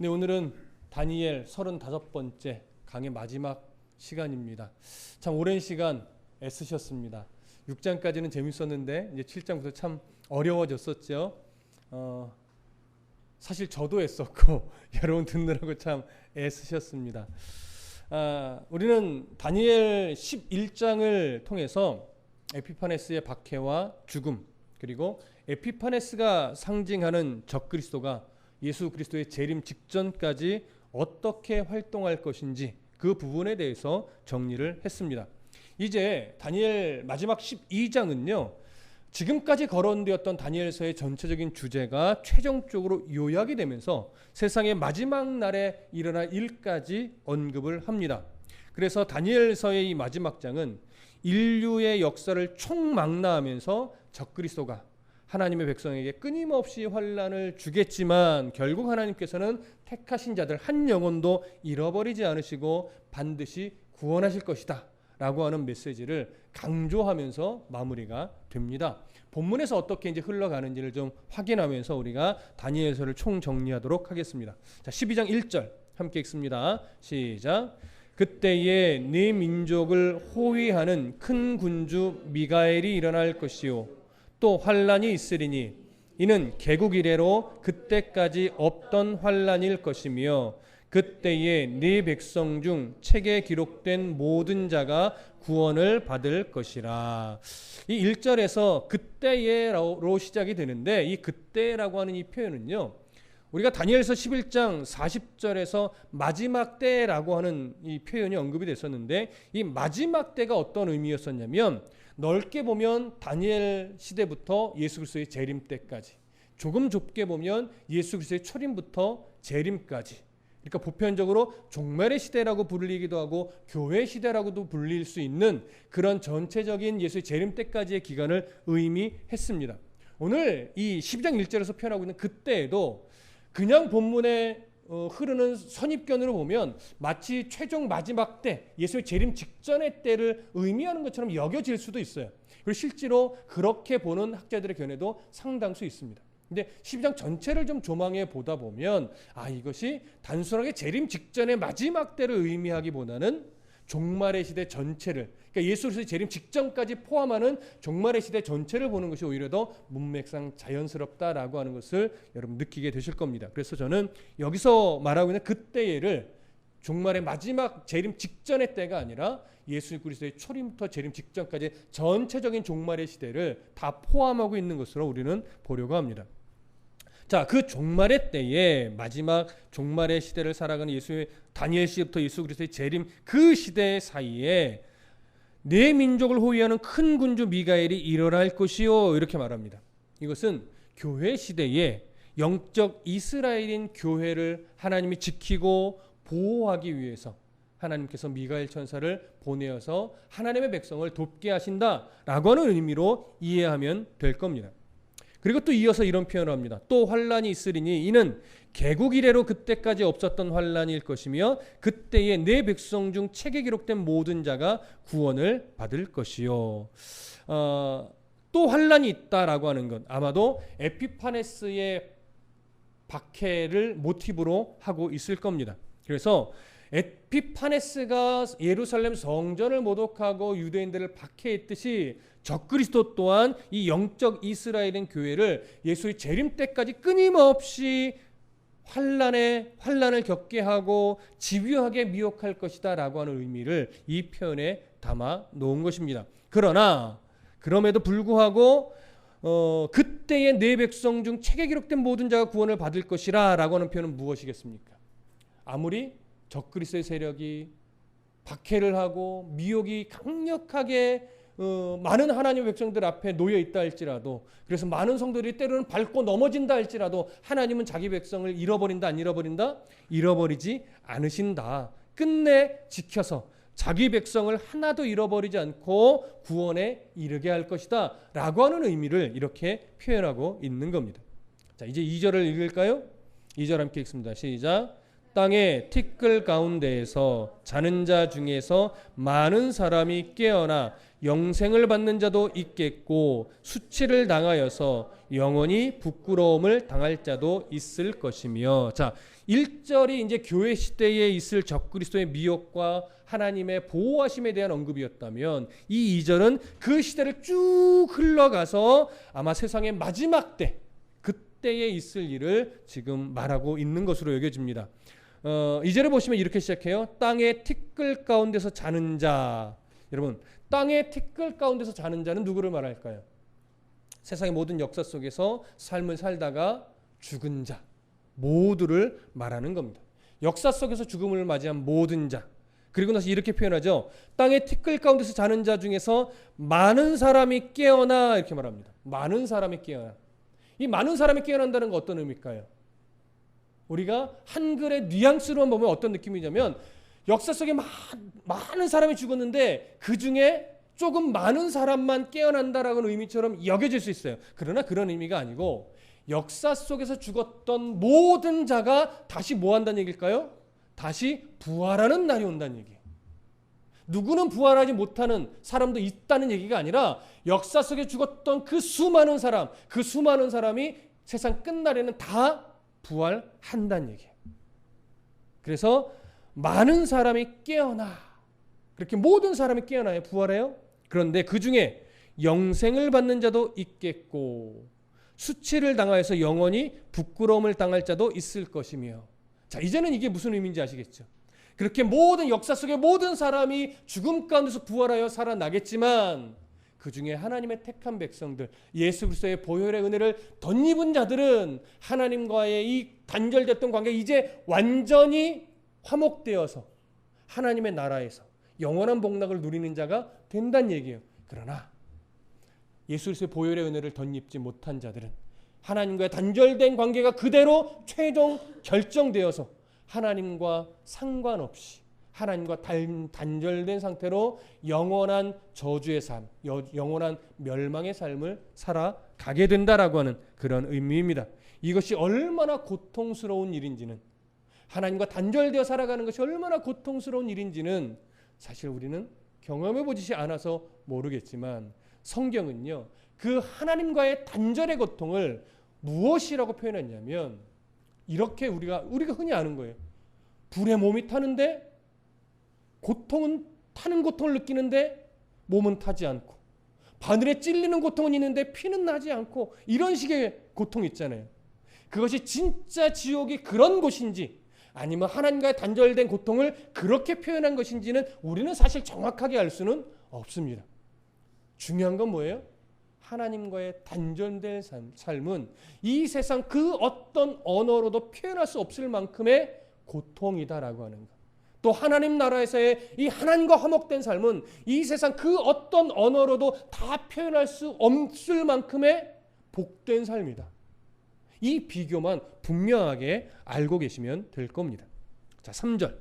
네, 오늘은 다니엘 35번째 강의 마지막 시간입니다. 참 오랜 시간 애쓰셨습니다. 6장까지는 재밌었는데 이제 7장부터 참 어려워졌었죠. 사실 저도 애썼고 여러분 듣느라고 참 애쓰셨습니다. 우리는 다니엘 11장을 통해서 에피파네스의 박해와 죽음, 그리고 에피파네스가 상징하는 적그리스도가 예수 그리스도의 재림 직전까지 어떻게 활동할 것인지 그 부분에 대해서 정리를 했습니다. 이제 다니엘 마지막 12장은요, 지금까지 거론되었던 다니엘서의 전체적인 주제가 최종적으로 요약이 되면서 세상의 마지막 날에 일어날 일까지 언급을 합니다. 그래서 다니엘서의 이 마지막 장은 인류의 역사를 총망라하면서 적그리스도가 하나님의 백성에게 끊임없이 환난을 주겠지만 결국 하나님께서는 택하신 자들 한 영혼도 잃어버리지 않으시고 반드시 구원하실 것이다 라고 하는 메시지를 강조하면서 마무리가 됩니다. 본문에서 어떻게 이제 흘러가는지를 좀 확인하면서 우리가 다니엘서를 총정리하도록 하겠습니다. 자, 12장 1절 함께 읽습니다. 시작. 그때에 네 민족을 호위하는 큰 군주 미가엘이 일어날 것이요 또 환란이 있으리니 이는 개국 이래로 그때까지 없던 환란일 것이며 그때에 네 백성 중 책에 기록된 모든 자가 구원을 받을 것이라. 이 1절에서 그때에로 시작이 되는데 이 그때라고 하는 이 표현은요, 우리가 다니엘서 11장 40절에서 마지막 때라고 하는 이 표현이 언급이 됐었는데 이 마지막 때가 어떤 의미였었냐면 넓게 보면 다니엘 시대부터 예수 그리스도의 재림 때까지, 조금 좁게 보면 예수 그리스도의 초림부터 재림까지, 그러니까 보편적으로 종말의 시대라고 불리기도 하고 교회 시대라고도 불릴 수 있는 그런 전체적인 예수의 재림 때까지의 기간을 의미했습니다. 오늘 이 12장 1절에서 표현하고 있는 그때에도 그냥 본문에 흐르는 선입견으로 보면 마치 최종 마지막 때, 예수의 재림 직전의 때를 의미하는 것처럼 여겨질 수도 있어요. 그리고 실제로 그렇게 보는 학자들의 견해도 상당수 있습니다. 근데 12장 전체를 좀 조망해 보다 보면 이것이 단순하게 재림 직전의 마지막 때를 의미하기보다는 종말의 시대 전체를, 그러니까 예수 그리스도의 재림 직전까지 포함하는 종말의 시대 전체를 보는 것이 오히려 더 문맥상 자연스럽다라고 하는 것을 여러분 느끼게 되실 겁니다. 그래서 저는 여기서 말하고 있는 그때를 종말의 마지막 재림 직전의 때가 아니라 예수 그리스도의 초림부터 재림 직전까지 전체적인 종말의 시대를 다 포함하고 있는 것으로 우리는 보려고 합니다. 자, 그 종말의 때에 마지막 종말의 시대를 살아가는 예수의 다니엘 시대부터 예수 그리스도의 재림 그 시대 사이에 내 민족을 호위하는 큰 군주 미가엘이 일어날 것이요 이렇게 말합니다. 이것은 교회 시대에 영적 이스라엘인 교회를 하나님이 지키고 보호하기 위해서 하나님께서 미가엘 천사를 보내어서 하나님의 백성을 돕게 하신다라고 하는 의미로 이해하면 될 겁니다. 그리고 또 이어서 이런 표현을 합니다. 또 환란이 있으리니 이는 개국 이래로 그때까지 없었던 환란일 것이며 그때에 내 백성 중 책에 기록된 모든 자가 구원을 받을 것이요. 또 환란이 있다라고 하는 것, 아마도 에피파네스의 박해를 모티브로 하고 있을 겁니다. 그래서 에피파네스가 예루살렘 성전을 모독하고 유대인들을 박해했듯이 적그리스도 또한 이 영적 이스라엘인 교회를 예수의 재림 때까지 끊임없이 환란을 겪게 하고 집요하게 미혹할 것이다 라고 하는 의미를 이 표현에 담아 놓은 것입니다. 그러나 그럼에도 불구하고 그때의 내 백성 중 책에 기록된 모든 자가 구원을 받을 것이라 라고 하는 표현은 무엇이겠습니까? 아무리 적그리스도의 세력이 박해를 하고 미혹이 강력하게 많은 하나님의 백성들 앞에 놓여 있다 할지라도, 그래서 많은 성도들이 때로는 밟고 넘어진다 할지라도 하나님은 자기 백성을 잃어버린다 안 잃어버린다? 잃어버리지 않으신다. 끝내 지켜서 자기 백성을 하나도 잃어버리지 않고 구원에 이르게 할 것이다 라고 하는 의미를 이렇게 표현하고 있는 겁니다. 자, 이제 2절을 읽을까요? 2절 함께 읽습니다. 시작. 땅의 티끌 가운데에서 자는 자 중에서 많은 사람이 깨어나 영생을 받는 자도 있겠고 수치를 당하여서 영원히 부끄러움을 당할 자도 있을 것이며. 자, 1절이 이제 교회 시대에 있을 적그리스도의 미혹과 하나님의 보호하심에 대한 언급이었다면, 이 2절은 그 시대를 쭉 흘러가서 아마 세상의 마지막 때, 그때에 있을 일을 지금 말하고 있는 것으로 여겨집니다. 2절을 보시면 이렇게 시작해요. 땅의 티끌 가운데서 자는 자. 여러분, 땅의 티끌 가운데서 자는 자는 누구를 말할까요? 세상의 모든 역사 속에서 삶을 살다가 죽은 자 모두를 말하는 겁니다. 역사 속에서 죽음을 맞이한 모든 자. 그리고 나서 이렇게 표현하죠. 땅의 티끌 가운데서 자는 자 중에서 많은 사람이 깨어나, 이렇게 말합니다. 많은 사람이 깨어나. 이 많은 사람이 깨어난다는 건 어떤 의미일까요? 우리가 한글의 뉘앙스로만 보면 어떤 느낌이냐면, 역사 속에 많은 사람이 죽었는데 그 중에 조금 많은 사람만 깨어난다라는 의미처럼 여겨질 수 있어요. 그러나 그런 의미가 아니고, 역사 속에서 죽었던 모든 자가 다시 뭐 한다는 얘기일까요? 다시 부활하는 날이 온다는 얘기예요. 누구는 부활하지 못하는 사람도 있다는 얘기가 아니라, 역사 속에 죽었던 그 수많은 사람이 세상 끝날에는 다 부활한다는 얘기예요. 그래서 많은 사람이 깨어나, 그렇게 모든 사람이 깨어나요. 부활해요. 그런데 그 중에 영생을 받는 자도 있겠고 수치를 당하여서 영원히 부끄러움을 당할 자도 있을 것이며. 자, 이제는 이게 무슨 의미인지 아시겠죠? 그렇게 모든 역사 속의 모든 사람이 죽음 가운데서 부활하여 살아나겠지만, 그 중에 하나님의 택한 백성들, 예수 그리스도의 보혈의 은혜를 덧입은 자들은 하나님과의 이 단절됐던 관계가 이제 완전히 화목되어서 하나님의 나라에서 영원한 복락을 누리는 자가 된다는 얘기예요. 그러나 예수 그리스도의 보혈의 은혜를 덧입지 못한 자들은 하나님과의 단절된 관계가 그대로 최종 결정되어서 하나님과 상관없이 하나님과 단절된 상태로 영원한 저주의 삶, 영원한 멸망의 삶을 살아가게 된다라고 하는 그런 의미입니다. 이것이 얼마나 고통스러운 일인지는, 하나님과 단절되어 살아가는 것이 얼마나 고통스러운 일인지는 사실 우리는 경험해보지 않아서 모르겠지만, 성경은요 그 하나님과의 단절의 고통을 무엇이라고 표현했냐면, 이렇게 우리가 흔히 아는 거예요. 불에 몸이 타는데 타는 고통을 느끼는데 몸은 타지 않고, 바늘에 찔리는 고통은 있는데 피는 나지 않고, 이런 식의 고통 있잖아요. 그것이 진짜 지옥이 그런 곳인지 아니면 하나님과의 단절된 고통을 그렇게 표현한 것인지는 우리는 사실 정확하게 알 수는 없습니다. 중요한 건 뭐예요? 하나님과의 단절된 삶은 이 세상 그 어떤 언어로도 표현할 수 없을 만큼의 고통이다라고 하는 것. 또 하나님 나라에서의 이 하나님과 화목된 삶은 이 세상 그 어떤 언어로도 다 표현할 수 없을 만큼의 복된 삶이다. 이 비교만 분명하게 알고 계시면 될 겁니다. 자, 3절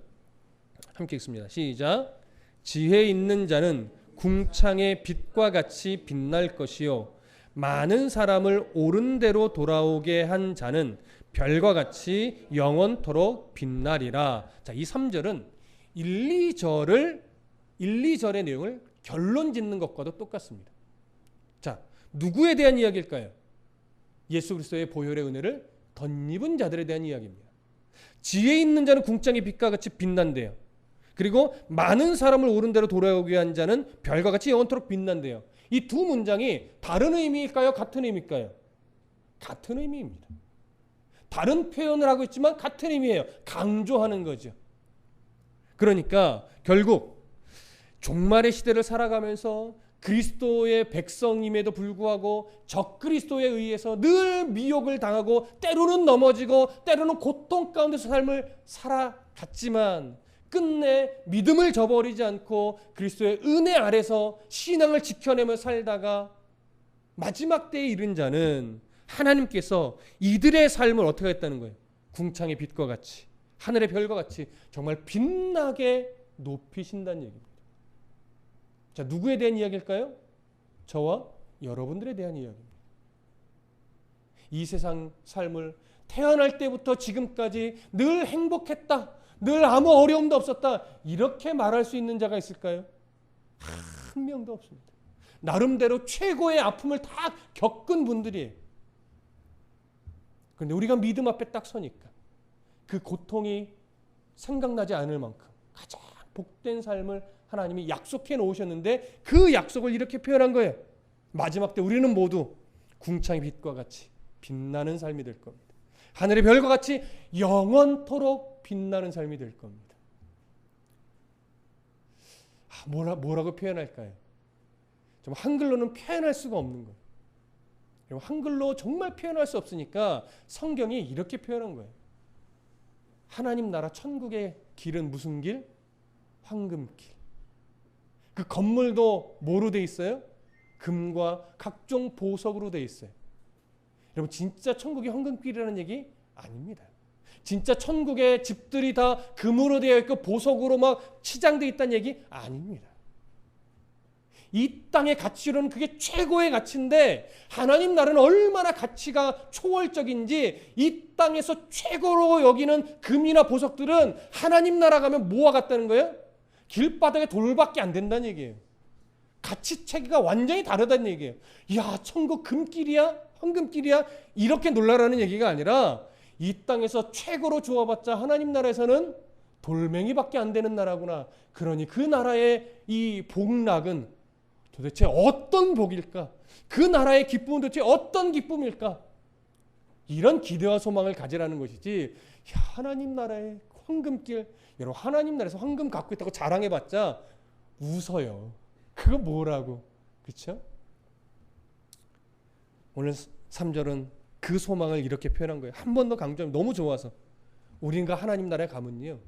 함께 읽습니다. 시작. 지혜 있는 자는 궁창의 빛과 같이 빛날 것이요 많은 사람을 옳은 대로 돌아오게 한 자는 별과 같이 영원토록 빛나리라. 자, 이 3절은 1, 2절의 내용을 결론 짓는 것과도 똑같습니다. 자, 누구에 대한 이야기일까요? 예수 그리스도의 보혈의 은혜를 덧입은 자들에 대한 이야기입니다. 지혜 있는 자는 궁창의 빛과 같이 빛난대요. 그리고 많은 사람을 옳은 대로 돌아오게 한 자는 별과 같이 영원토록 빛난대요. 이 두 문장이 다른 의미일까요? 같은 의미일까요? 같은 의미입니다. 다른 표현을 하고 있지만 같은 의미예요. 강조하는 거죠. 그러니까 결국 종말의 시대를 살아가면서 그리스도의 백성임에도 불구하고 적그리스도에 의해서 늘 미혹을 당하고 때로는 넘어지고 때로는 고통 가운데서 삶을 살아갔지만 끝내 믿음을 저버리지 않고 그리스도의 은혜 아래서 신앙을 지켜내며 살다가 마지막 때에 이른 자는 하나님께서 이들의 삶을 어떻게 했다는 거예요? 궁창의 빛과 같이, 하늘의 별과 같이 정말 빛나게 높이신다는 얘기입니다. 자, 누구에 대한 이야기일까요? 저와 여러분들에 대한 이야기입니다. 이 세상 삶을 태어날 때부터 지금까지 늘 행복했다, 늘 아무 어려움도 없었다, 이렇게 말할 수 있는 자가 있을까요? 한 명도 없습니다. 나름대로 최고의 아픔을 다 겪은 분들이에요. 그런데 우리가 믿음 앞에 딱 서니까 그 고통이 생각나지 않을 만큼 가장 복된 삶을 하나님이 약속해 놓으셨는데, 그 약속을 이렇게 표현한 거예요. 마지막 때 우리는 모두 궁창의 빛과 같이 빛나는 삶이 될 겁니다. 하늘의 별과 같이 영원토록 빛나는 삶이 될 겁니다. 뭐라고 표현할까요? 좀 한글로는 표현할 수가 없는 거예요. 한글로 정말 표현할 수 없으니까 성경이 이렇게 표현한 거예요. 하나님 나라 천국의 길은 무슨 길? 황금길. 그 건물도 뭐로 돼 있어요? 금과 각종 보석으로 돼 있어요. 여러분, 진짜 천국이 황금길이라는 얘기 아닙니다. 진짜 천국의 집들이 다 금으로 되어 있고 보석으로 막 치장되어 있다는 얘기 아닙니다. 이 땅의 가치로는 그게 최고의 가치인데, 하나님 나라는 얼마나 가치가 초월적인지, 이 땅에서 최고로 여기는 금이나 보석들은 하나님 나라 가면 뭐와 같다는 거예요? 길바닥에 돌밖에 안 된다는 얘기예요. 가치 체계가 완전히 다르다는 얘기예요. 야, 천국 금길이야? 황금길이야? 이렇게 놀라라는 얘기가 아니라, 이 땅에서 최고로 주어봤자 하나님 나라에서는 돌멩이밖에 안 되는 나라구나. 그러니 그 나라의 이 복락은 도대체 어떤 복일까? 그 나라의 기쁨은 도대체 어떤 기쁨일까? 이런 기대와 소망을 가지라는 것이지, 야, 하나님 나라의 황금길, 여러분, 하나님 나라에서 황금 갖고 있다고 자랑해봤자 웃어요. 그거 뭐라고? 그렇죠? 오늘 3절은 그 소망을 이렇게 표현한 거예요. 한 번 더 강조하면 너무 좋아서. 우리가 하나님 나라에 가면요,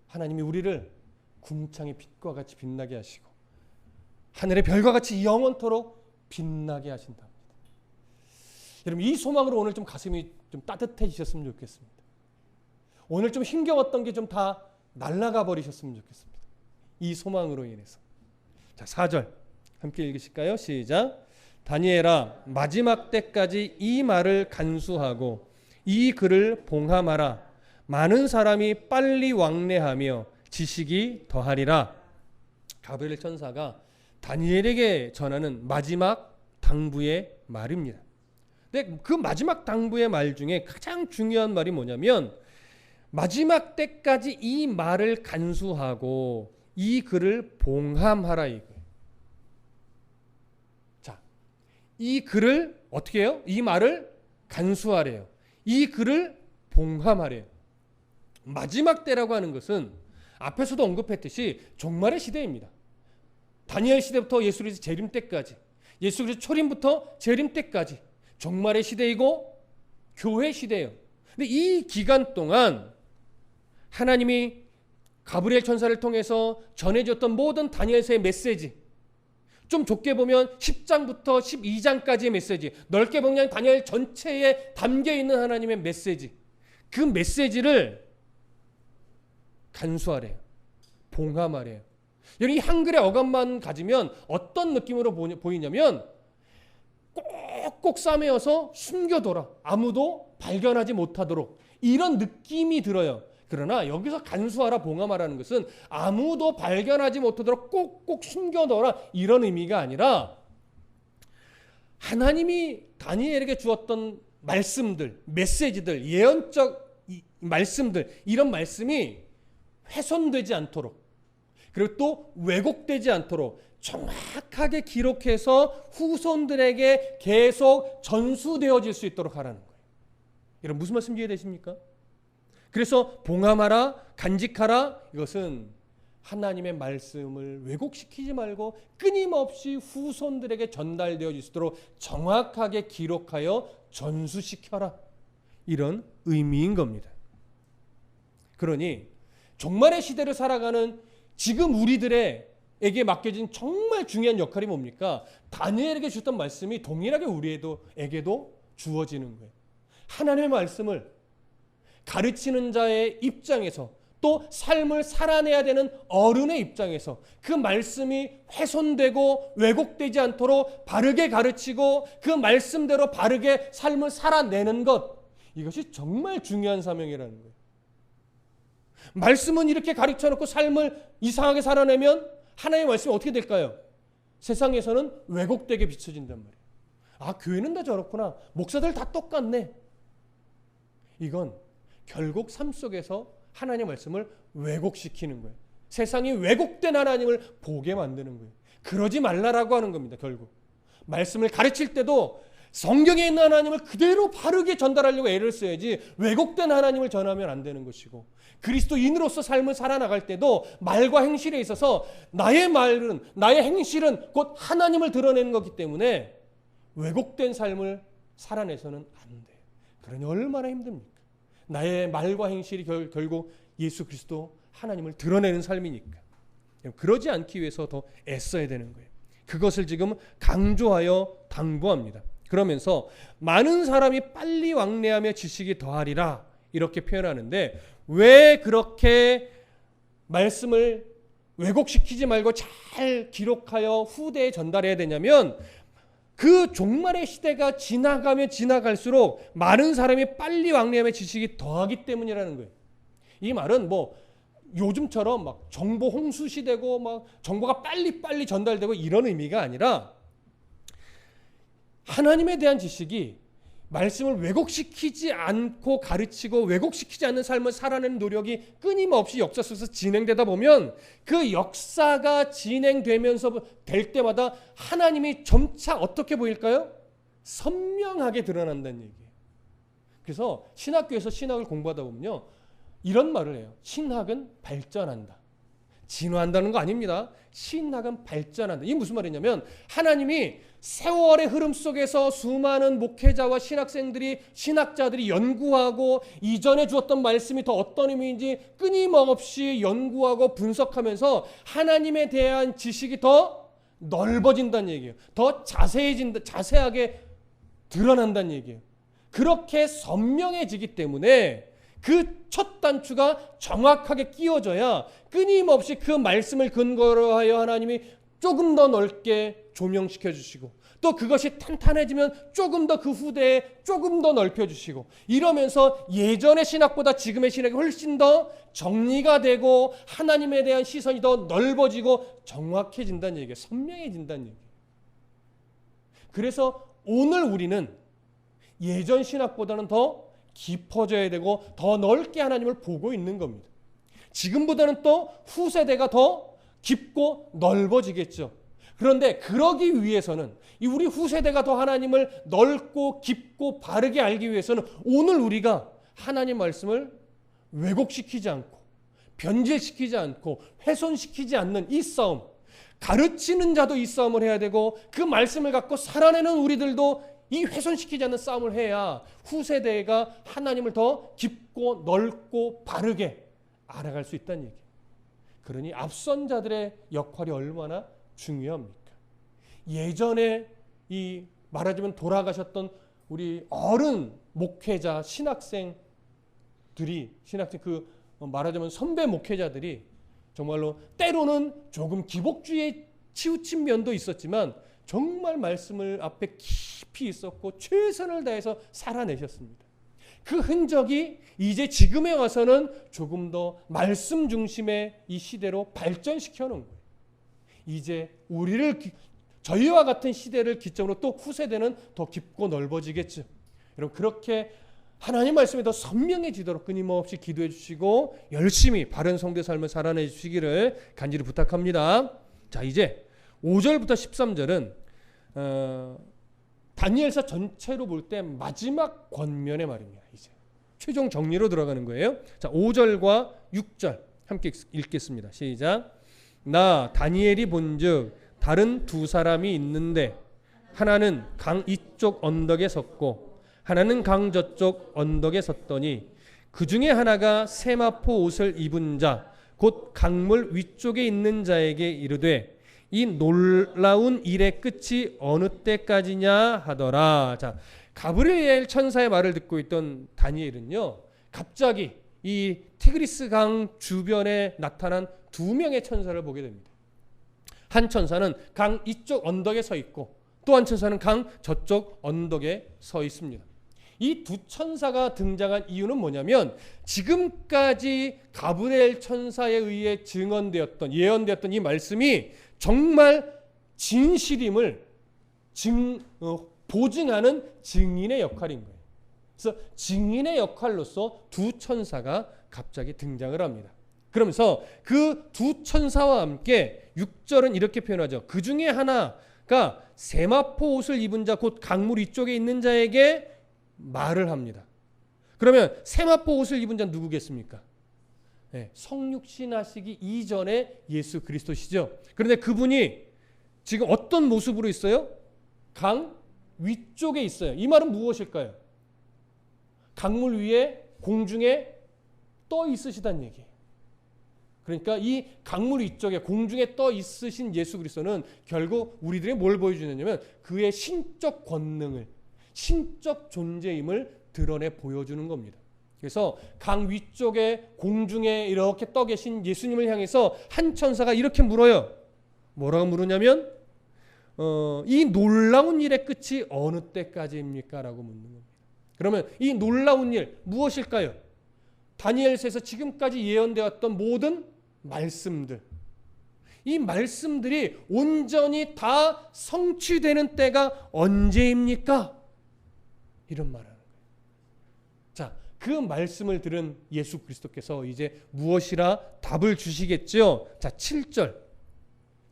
하나님이 우리를 궁창의 빛과 같이 빛나게 하시고 하늘의 별과 같이 영원토록 빛나게 하신다. 여러분, 이 소망으로 오늘 좀 가슴이 좀 따뜻해지셨으면 좋겠습니다. 오늘 좀 힘겨웠던 게 좀 다 날아가 버리셨으면 좋겠습니다. 이 소망으로 인해서. 자, 4절 함께 읽으실까요? 시작. 다니엘아, 마지막 때까지 이 말을 간수하고 이 글을 봉함하라. 많은 사람이 빨리 왕래하며 지식이 더하리라. 가브리엘 천사가 다니엘에게 전하는 마지막 당부의 말입니다. 근데 그 마지막 당부의 말 중에 가장 중요한 말이 뭐냐면, 마지막 때까지 이 말을 간수하고 이 글을 봉함하라 이거예요. 자, 이 글을 어떻게 해요? 이 말을 간수하래요. 이 글을 봉함하래요. 마지막 때라고 하는 것은 앞에서도 언급했듯이 종말의 시대입니다. 다니엘 시대부터 예수 그리스도 재림 때까지, 예수 그리스도 초림부터 재림 때까지 종말의 시대이고 교회 시대예요. 근데 이 기간 동안 하나님이 가브리엘 천사를 통해서 전해줬던 모든 다니엘서의 메시지, 좀 좁게 보면 10장부터 12장까지의 메시지, 넓게 보면 다니엘 전체에 담겨있는 하나님의 메시지, 그 메시지를 간수하래요. 봉함하래요. 이 한글의 어감만 가지면 어떤 느낌으로 보이냐면, 꼭꼭 싸매어서 숨겨둬라, 아무도 발견하지 못하도록, 이런 느낌이 들어요. 그러나 여기서 간수하라, 봉함하라는 것은 아무도 발견하지 못하도록 꼭꼭 숨겨둬라, 이런 의미가 아니라, 하나님이 다니엘에게 주었던 말씀들, 메시지들, 예언적 말씀들, 이런 말씀이 훼손되지 않도록, 그리고 또 왜곡되지 않도록 정확하게 기록해서 후손들에게 계속 전수되어질 수 있도록 하라는 거예요. 여러분, 무슨 말씀 이해되십니까? 그래서 봉함하라, 간직하라, 이것은 하나님의 말씀을 왜곡시키지 말고 끊임없이 후손들에게 전달되어질 수 있도록 정확하게 기록하여 전수시켜라, 이런 의미인 겁니다. 그러니 종말의 시대를 살아가는 지금 우리들에게 맡겨진 정말 중요한 역할이 뭡니까? 다니엘에게 주셨던 말씀이 동일하게 우리에게도 주어지는 거예요. 하나님의 말씀을 가르치는 자의 입장에서, 또 삶을 살아내야 되는 어른의 입장에서 그 말씀이 훼손되고 왜곡되지 않도록 바르게 가르치고 그 말씀대로 바르게 삶을 살아내는 것, 이것이 정말 중요한 사명이라는 거예요. 말씀은 이렇게 가르쳐 놓고 삶을 이상하게 살아내면 하나님의 말씀이 어떻게 될까요? 세상에서는 왜곡되게 비춰진단 말이에요. 아, 교회는 다 저렇구나. 목사들 다 똑같네. 이건 결국 삶 속에서 하나님의 말씀을 왜곡시키는 거예요. 세상이 왜곡된 하나님을 보게 만드는 거예요. 그러지 말라라고 하는 겁니다. 결국 말씀을 가르칠 때도 성경에 있는 하나님을 그대로 바르게 전달하려고 애를 써야지 왜곡된 하나님을 전하면 안 되는 것이고, 그리스도인으로서 삶을 살아나갈 때도 말과 행실에 있어서 나의 말은, 나의 행실은 곧 하나님을 드러내는 것이기 때문에 왜곡된 삶을 살아내서는 안 돼요. 그러니 얼마나 힘듭니까? 나의 말과 행실이 결국 예수 그리스도 하나님을 드러내는 삶이니까. 그러지 않기 위해서 더 애써야 되는 거예요. 그것을 지금 강조하여 당부합니다. 그러면서 많은 사람이 빨리 왕래하며 지식이 더하리라 이렇게 표현하는데, 왜 그렇게 말씀을 왜곡시키지 말고 잘 기록하여 후대에 전달해야 되냐면, 그 종말의 시대가 지나가면 지나갈수록 많은 사람이 빨리 왕래하며 지식이 더하기 때문이라는 거예요. 이 말은 뭐 요즘처럼 막 정보 홍수 시대고 막 정보가 빨리 전달되고 이런 의미가 아니라, 하나님에 대한 지식이 말씀을 왜곡시키지 않고 가르치고 왜곡시키지 않는 삶을 살아내는 노력이 끊임없이 역사 속에서 진행되다 보면, 그 역사가 진행되면서 될 때마다 하나님이 점차 어떻게 보일까요? 선명하게 드러난다는 얘기예요. 그래서 신학교에서 신학을 공부하다 보면요, 이런 말을 해요. 신학은 발전한다. 진화한다는 거 아닙니다. 신학은 발전한다. 이게 무슨 말이냐면, 하나님이 세월의 흐름 속에서 수많은 목회자와 신학자들이 연구하고 이전에 주었던 말씀이 더 어떤 의미인지 끊임없이 연구하고 분석하면서 하나님에 대한 지식이 더 넓어진다는 얘기예요. 더 자세하게 드러난다는 얘기예요. 그렇게 선명해지기 때문에 그 첫 단추가 정확하게 끼워져야 끊임없이 그 말씀을 근거로 하여 하나님이 조금 더 넓게 조명시켜 주시고, 또 그것이 탄탄해지면 조금 더 그 후대에 조금 더 넓혀 주시고, 이러면서 예전의 신학보다 지금의 신학이 훨씬 더 정리가 되고 하나님에 대한 시선이 더 넓어지고 정확해진다는 얘기예요. 선명해진다는 얘기예요. 그래서 오늘 우리는 예전 신학보다는 더 깊어져야 되고 더 넓게 하나님을 보고 있는 겁니다. 지금보다는 또 후세대가 더 깊고 넓어지겠죠. 그런데 그러기 위해서는, 이 우리 후세대가 더 하나님을 넓고 깊고 바르게 알기 위해서는 오늘 우리가 하나님 말씀을 왜곡시키지 않고 변질시키지 않고 훼손시키지 않는 이 싸움, 가르치는 자도 이 싸움을 해야 되고 그 말씀을 갖고 살아내는 우리들도 이 훼손시키지 않는 싸움을 해야 후세대가 하나님을 더 깊고 넓고 바르게 알아갈 수 있다는 얘기예요. 그러니 앞선 자들의 역할이 얼마나 중요합니까? 예전에 이 말하자면 돌아가셨던 우리 어른 목회자 신학생 그 말하자면 선배 목회자들이 정말로 때로는 조금 기복주의에 치우친 면도 있었지만 정말 말씀을 앞에 깊이 있었고 최선을 다해서 살아내셨습니다. 그 흔적이 이제 지금에 와서는 조금 더 말씀 중심의 이 시대로 발전시켜 놓은 거예요. 이제 저희와 같은 시대를 기점으로 또 후세대는 더 깊고 넓어지겠죠. 여러분, 그렇게 하나님 말씀이 더 선명해지도록 끊임없이 기도해 주시고 열심히 바른 성도의 삶을 살아내 주시기를 간절히 부탁합니다. 자, 이제 5절부터 13절은 다니엘서 전체로 볼 때 마지막 권면의 말입니다. 이제 최종 정리로 들어가는 거예요. 자, 5절과 6절 함께 읽겠습니다. 시작. 나 다니엘이 본즉 다른 두 사람이 있는데 하나는 강 이쪽 언덕에 섰고 하나는 강 저쪽 언덕에 섰더니 그 중에 하나가 세마포 옷을 입은 자 곧 강물 위쪽에 있는 자에게 이르되 이 놀라운 일의 끝이 어느 때까지냐 하더라. 자, 가브리엘 천사의 말을 듣고 있던 다니엘은요, 갑자기 이 티그리스 강 주변에 나타난 두 명의 천사를 보게 됩니다. 한 천사는 강 이쪽 언덕에 서 있고 또 한 천사는 강 저쪽 언덕에 서 있습니다. 이 두 천사가 등장한 이유는 뭐냐면 지금까지 가브리엘 천사에 의해 증언되었던 예언되었던 이 말씀이 정말 진실임을 보증하는 증인의 역할인 거예요. 그래서 증인의 역할로서 두 천사가 갑자기 등장을 합니다. 그러면서 그 두 천사와 함께 6절은 이렇게 표현하죠. 그 중에 하나가 세마포 옷을 입은 자 곧 강물 위쪽에 있는 자에게 말을 합니다. 그러면 세마포 옷을 입은 자는 누구겠습니까? 네, 성육신 하시기 이전에 예수 그리스도시죠. 그런데 그분이 지금 어떤 모습으로 있어요? 강 위쪽에 있어요. 이 말은 무엇일까요? 강물 위에 공중에 떠 있으시다는 얘기예요. 그러니까 이 강물 위쪽에 공중에 떠 있으신 예수 그리스도는 결국 우리들이 뭘 보여주느냐면 그의 신적 권능을, 신적 존재임을 드러내 보여주는 겁니다. 그래서 강 위쪽에 공중에 이렇게 떠 계신 예수님을 향해서 한 천사가 이렇게 물어요. 뭐라고 물으냐면 이 놀라운 일의 끝이 어느 때까지입니까? 라고 묻는 겁니다. 그러면 이 놀라운 일 무엇일까요? 다니엘서에서 지금까지 예언되었던 모든 말씀들, 이 말씀들이 온전히 다 성취되는 때가 언제입니까? 이런 말을 하는 거예요. 자, 그 말씀을 들은 예수 그리스도께서 이제 무엇이라 답을 주시겠죠? 자, 7절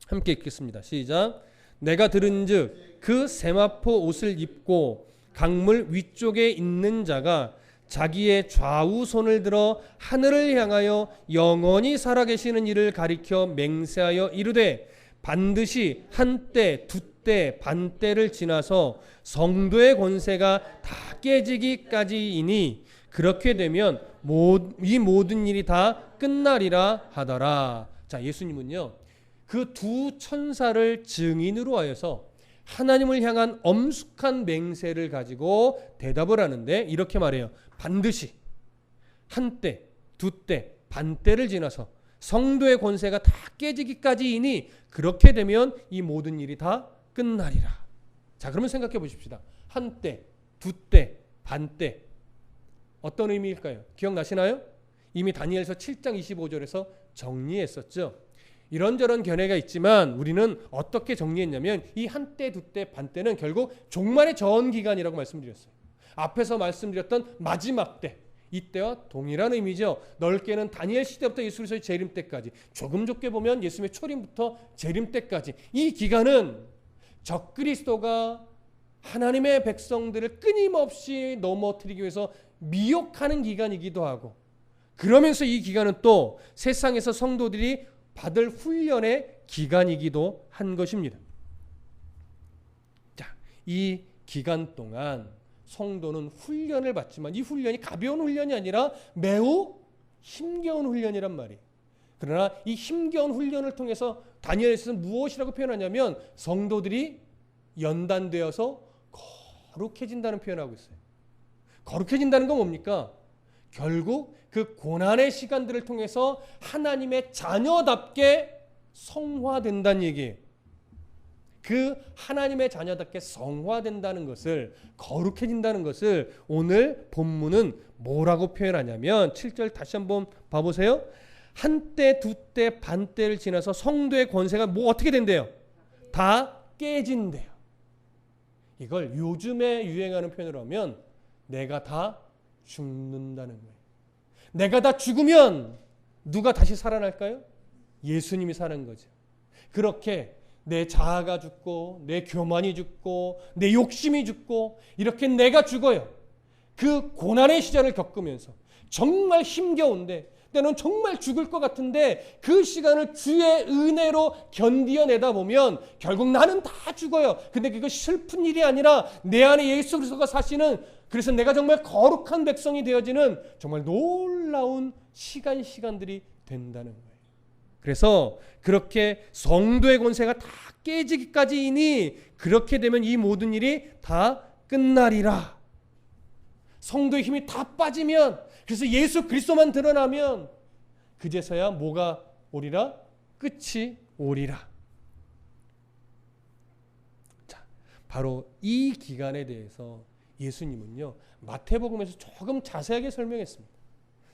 함께 읽겠습니다. 시작. 내가 들은즉 그 세마포 옷을 입고 강물 위쪽에 있는 자가 자기의 좌우 손을 들어 하늘을 향하여 영원히 살아계시는 이를 가리켜 맹세하여 이르되 반드시 한때 두때 반때를 지나서 성도의 권세가 다 깨지기까지이니 그렇게 되면 이 모든 일이 다 끝나리라 하더라. 자, 예수님은요 그 두 천사를 증인으로 하여서 하나님을 향한 엄숙한 맹세를 가지고 대답을 하는데 이렇게 말해요. 반드시 한때, 두때, 반때를 지나서 성도의 권세가 다 깨지기까지이니 그렇게 되면 이 모든 일이 다 끝나리라. 자, 그러면 생각해 보십시다. 한때, 두때, 반때 어떤 의미일까요? 기억나시나요? 이미 다니엘서 7장 25절에서 정리했었죠. 이런저런 견해가 있지만 우리는 어떻게 정리했냐면 이 한때, 두때, 반때는 결국 종말의 전 기간이라고 말씀드렸어요. 앞에서 말씀드렸던 마지막 때, 이때와 동일한 의미죠. 넓게는 다니엘 시대부터 예수 그리스도의 재림 때까지, 조금 좁게 보면 예수님의 초림부터 재림 때까지 이 기간은 적그리스도가 하나님의 백성들을 끊임없이 넘어뜨리기 위해서 미혹하는 기간이기도 하고, 그러면서 이 기간은 또 세상에서 성도들이 받을 훈련의 기간이기도 한 것입니다. 자, 이 기간 동안 성도는 훈련을 받지만 이 훈련이 가벼운 훈련이 아니라 매우 힘겨운 훈련이란 말이에요. 그러나 이 힘겨운 훈련을 통해서 다니엘서는 무엇이라고 표현하냐면 성도들이 연단되어서 거룩해진다는 표현을 하고 있어요. 거룩해진다는 건 뭡니까? 결국 그 고난의 시간들을 통해서 하나님의 자녀답게 성화된다는 얘기예요. 그 하나님의 자녀답게 성화된다는 것을, 거룩해진다는 것을 오늘 본문은 뭐라고 표현하냐면 7절 다시 한번 봐보세요. 한때, 두때, 반때를 지나서 성도의 권세가 뭐 어떻게 된대요? 다 깨진대요. 이걸 요즘에 유행하는 표현으로 하면 내가 다 죽는다는 거예요. 내가 다 죽으면 누가 다시 살아날까요? 예수님이 사는 거죠. 그렇게 내 자아가 죽고 내 교만이 죽고 내 욕심이 죽고 이렇게 내가 죽어요. 그 고난의 시절을 겪으면서 정말 힘겨운데 때는 정말 죽을 것 같은데 그 시간을 주의 은혜로 견디어내다 보면 결국 나는 다 죽어요. 근데 그거 슬픈 일이 아니라 내 안에 예수 그리스도가 사시는, 그래서 내가 정말 거룩한 백성이 되어지는 정말 놀라운 시간들이 된다는 거예요. 그래서 그렇게 성도의 권세가 다 깨지기까지이니 그렇게 되면 이 모든 일이 다 끝나리라. 성도의 힘이 다 빠지면, 그래서 예수 그리스도만 드러나면 그제서야 뭐가 오리라? 끝이 오리라. 자, 바로 이 기간에 대해서 예수님은요, 마태복음에서 조금 자세하게 설명했습니다.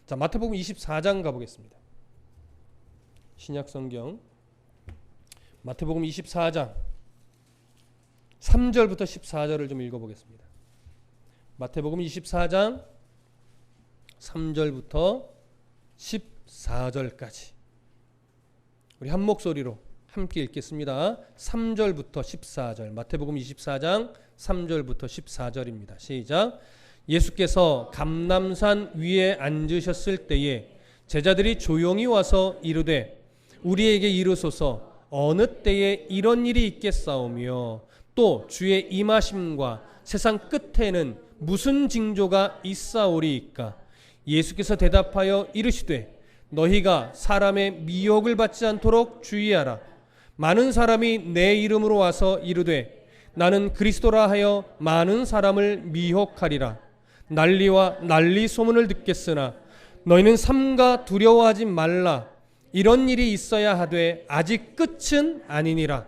자, 마태복음 24장 가보겠습니다. 신약성경 마태복음 24장 3절부터 14절을 좀 읽어보겠습니다. 마태복음 24장 3절부터 14절까지 우리 한 목소리로 함께 읽겠습니다. 3절부터 14절, 마태복음 24장 3절부터 14절입니다. 시작. 예수께서 감람산 위에 앉으셨을 때에 제자들이 조용히 와서 이르되 우리에게 이르소서 어느 때에 이런 일이 있겠사오며 또 주의 임하심과 세상 끝에는 무슨 징조가 있사오리이까. 예수께서 대답하여 이르시되 너희가 사람의 미혹을 받지 않도록 주의하라. 많은 사람이 내 이름으로 와서 이르되 나는 그리스도라 하여 많은 사람을 미혹하리라. 난리와 난리 소문을 듣겠으나 너희는 삼가 두려워하지 말라. 이런 일이 있어야 하되 아직 끝은 아니니라.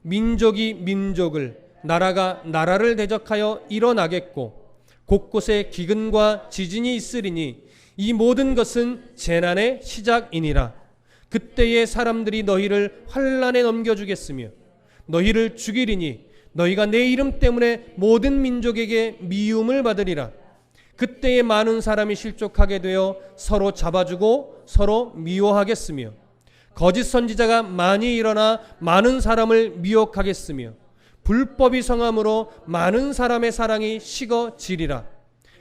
민족이 민족을, 나라가 나라를 대적하여 일어나겠고 곳곳에 기근과 지진이 있으리니 이 모든 것은 재난의 시작이니라. 그때에 사람들이 너희를 환난에 넘겨주겠으며 너희를 죽이리니 너희가 내 이름 때문에 모든 민족에게 미움을 받으리라. 그때에 많은 사람이 실족하게 되어 서로 잡아주고 서로 미워하겠으며 거짓 선지자가 많이 일어나 많은 사람을 미혹하겠으며 불법이 성함으로 많은 사람의 사랑이 식어지리라.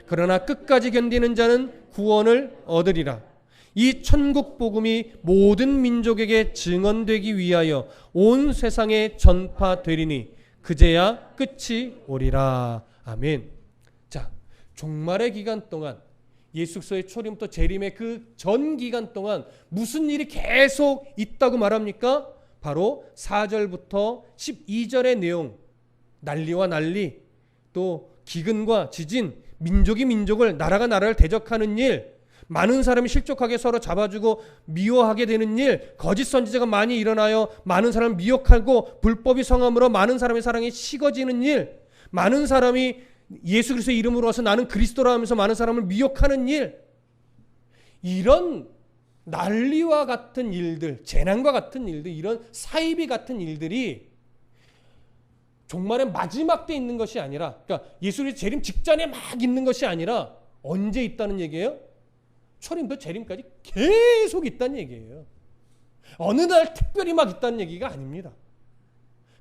그러나 끝까지 견디는 자는 구원을 얻으리라. 이 천국 복음이 모든 민족에게 증언되기 위하여 온 세상에 전파되리니 그제야 끝이 오리라. 아멘. 자, 종말의 기간 동안 예수 그리스도의 초림부터 재림의 그 전 기간 동안 무슨 일이 계속 있다고 말합니까? 바로 4절부터 12절의 내용, 난리와 난리, 또 기근과 지진, 민족이 민족을, 나라가 나라를 대적하는 일, 많은 사람이 실족하게 서로 잡아주고 미워하게 되는 일, 거짓 선지자가 많이 일어나요 많은 사람을 미혹하고 불법이 성함으로 많은 사람의 사랑이 식어지는 일, 많은 사람이 예수 그리스도의 이름으로 와서 나는 그리스도라 하면서 많은 사람을 미혹하는 일, 이런 난리와 같은 일들, 재난과 같은 일들, 이런 사이비 같은 일들이 종말의 마지막 때 있는 것이 아니라, 그러니까 예수 그리스도 재림 직전에 막 있는 것이 아니라 언제 있다는 얘기예요? 초림부터 재림까지 계속 있다는 얘기예요. 어느 날 특별히 막 있다는 얘기가 아닙니다.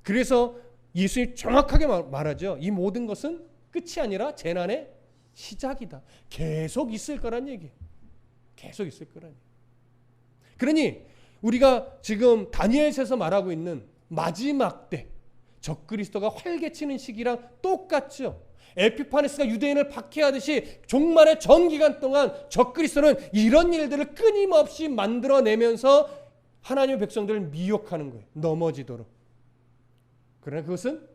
그래서 예수님이 정확하게 말하죠. 이 모든 것은 끝이 아니라 재난의 시작이다. 계속 있을 거란 얘기예요. 계속 있을 거란 얘기예요. 그러니 우리가 지금 다니엘서에서 말하고 있는 마지막 때 적그리스도가 활개치는 시기랑 똑같죠. 에피파네스가 유대인을 박해하듯이 종말의 전 기간 동안 적그리스도는 이런 일들을 끊임없이 만들어내면서 하나님의 백성들을 미혹하는 거예요. 넘어지도록. 그러나 그것은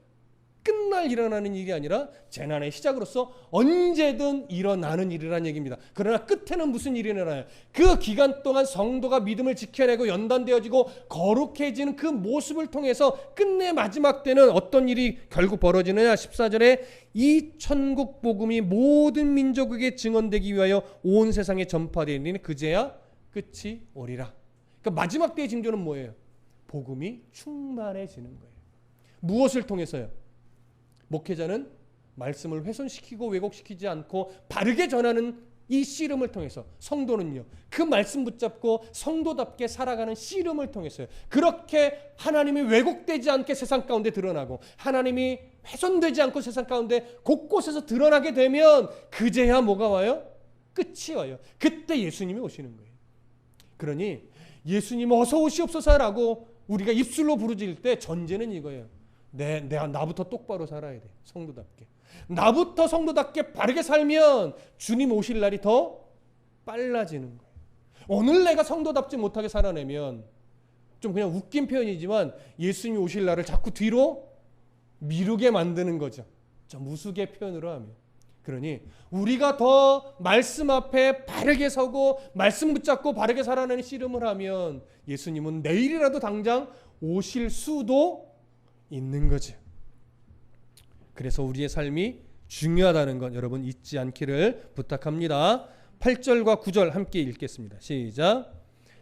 끝날 일어나는 일이 아니라 재난의 시작으로서 언제든 일어나는 일이라는 얘기입니다. 그러나 끝에는 무슨 일이 일어나요? 그 기간 동안 성도가 믿음을 지켜내고 연단되어지고 거룩해지는 그 모습을 통해서 끝내 마지막 때는 어떤 일이 결국 벌어지느냐? 14절에 이 천국 복음이 모든 민족에게 증언되기 위하여 온 세상에 전파되리니 그제야 끝이 오리라. 그러니까 마지막 때의 징조는 뭐예요? 복음이 충만해지는 거예요. 무엇을 통해서요? 목회자는 말씀을 훼손시키고 왜곡시키지 않고 바르게 전하는 이 씨름을 통해서, 성도는요 그 말씀 붙잡고 성도답게 살아가는 씨름을 통해서요 그렇게 하나님이 왜곡되지 않게 세상 가운데 드러나고 하나님이 훼손되지 않고 세상 가운데 곳곳에서 드러나게 되면 그제야 뭐가 와요? 끝이 와요. 그때 예수님이 오시는 거예요. 그러니 예수님 어서 오시옵소서라고 우리가 입술로 부르짖을 때 전제는 이거예요. 내가 나부터 똑바로 살아야 돼. 성도답게. 나부터 성도답게 바르게 살면 주님 오실 날이 더 빨라지는 거예요. 오늘 내가 성도답지 못하게 살아내면, 좀 그냥 웃긴 표현이지만 예수님이 오실 날을 자꾸 뒤로 미루게 만드는 거죠. 좀 우스개 표현으로 하면. 그러니 우리가 더 말씀 앞에 바르게 서고 말씀 붙잡고 바르게 살아내는 씨름을 하면 예수님은 내일이라도 당장 오실 수도 있는 거죠. 그래서 우리의 삶이 중요하다는 것 여러분 잊지 않기를 부탁합니다. 8절과 9절 함께 읽겠습니다. 시작.